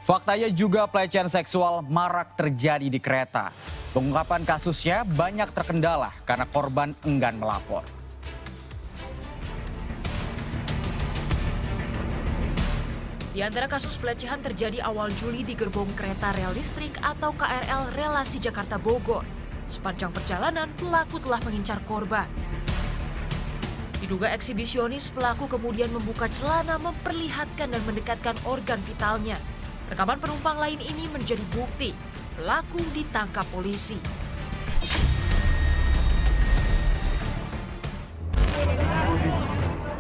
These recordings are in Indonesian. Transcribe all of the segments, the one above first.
Faktanya juga pelecehan seksual marak terjadi di kereta. Pengungkapan kasusnya banyak terkendala karena korban enggan melapor. Di antara kasus pelecehan terjadi awal Juli di gerbong kereta rel listrik atau KRL relasi Jakarta-Bogor. Sepanjang perjalanan, pelaku telah mengincar korban. Diduga eksibisionis, pelaku kemudian membuka celana, memperlihatkan dan mendekatkan organ vitalnya. Rekaman penumpang lain ini menjadi bukti. Pelaku ditangkap polisi.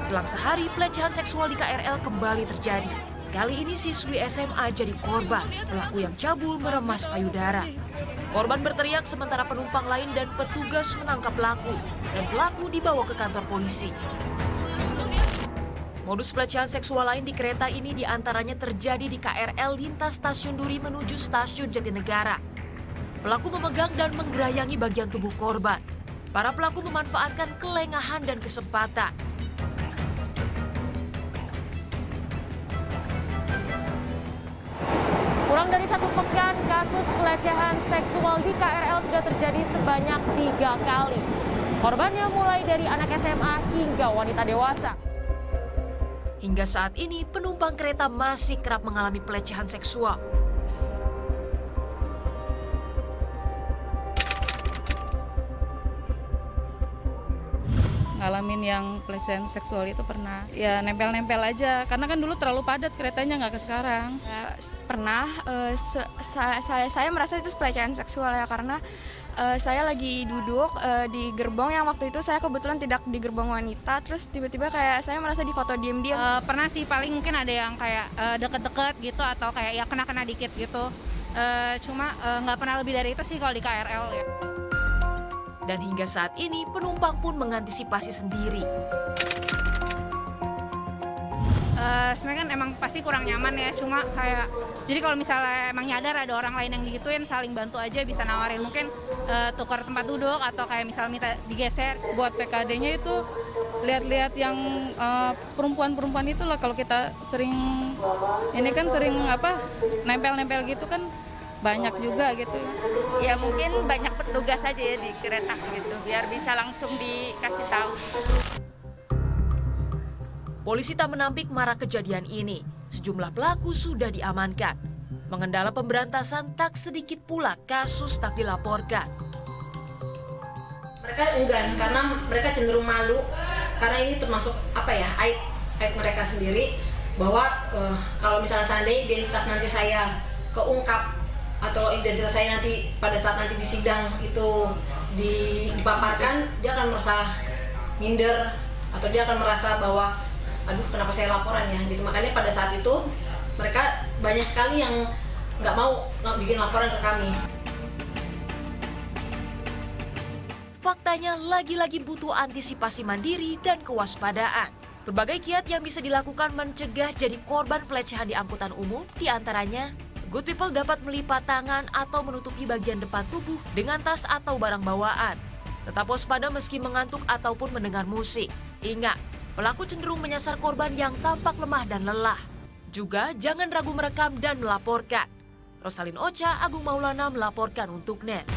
Selang sehari, pelecehan seksual di KRL kembali terjadi. Kali ini siswi SMA jadi korban. Pelaku yang cabul meremas payudara. Korban berteriak sementara penumpang lain dan petugas menangkap pelaku. Dan pelaku dibawa ke kantor polisi. Modus pelecehan seksual lain di kereta ini diantaranya terjadi di KRL lintas stasiun Duri menuju stasiun Jatinegara. Pelaku memegang dan menggerayangi bagian tubuh korban. Para pelaku memanfaatkan kelengahan dan kesempatan. Kurang dari 1 pekan, kasus pelecehan seksual di KRL sudah terjadi sebanyak 3 kali. Korbannya mulai dari anak SMA hingga wanita dewasa. Hingga saat ini, penumpang kereta masih kerap mengalami pelecehan seksual. Ngalamin yang pelecehan seksual itu pernah. Ya nempel-nempel aja, karena kan dulu terlalu padat keretanya, nggak ke sekarang. Pernah, saya merasa itu pelecehan seksual ya, karena saya lagi duduk di gerbong yang waktu itu saya kebetulan tidak di gerbong wanita, terus tiba-tiba kayak saya merasa difoto diam-diam. Pernah sih, paling mungkin ada yang kayak deket-deket gitu atau kayak ya kena-kena dikit gitu. Cuma nggak pernah lebih dari itu sih kalau di KRL ya. Dan hingga saat ini penumpang pun mengantisipasi sendiri. Sebenarnya kan emang pasti kurang nyaman ya, cuma kayak jadi kalau misalnya emang nyadar ada orang lain yang digituin, saling bantu aja, bisa nawarin mungkin tukar tempat duduk atau kayak misal minta digeser. Buat PKD-nya itu lihat-lihat yang perempuan-perempuan itu lah, kalau kita sering nempel-nempel gitu kan banyak juga gitu. Ya mungkin banyak petugas aja ya di kereta gitu, biar bisa langsung dikasih tahu. Polisi tak menampik marak kejadian ini. Sejumlah pelaku sudah diamankan. Mengendala pemberantasan, tak sedikit pula kasus tak dilaporkan. Mereka enggan karena mereka cenderung malu, karena ini termasuk aib mereka sendiri, bahwa kalau misalnya seandainya identitas nanti saya keungkap atau identitas saya nanti pada saat nanti di sidang itu dipaparkan, dia akan merasa minder atau dia akan merasa bahwa aduh kenapa saya laporan ya gitu. Makanya pada saat itu mereka banyak sekali yang nggak mau bikin laporan ke kami. Faktanya lagi-lagi butuh antisipasi mandiri dan kewaspadaan. Berbagai kiat yang bisa dilakukan mencegah jadi korban pelecehan di angkutan umum, diantaranya good people dapat melipat tangan atau menutupi bagian depan tubuh dengan tas atau barang bawaan. Tetap waspada meski mengantuk ataupun mendengar musik. Ingat, pelaku cenderung menyasar korban yang tampak lemah dan lelah. Juga jangan ragu merekam dan melaporkan. Rosalin Ocha, Agung Maulana melaporkan untuk NET.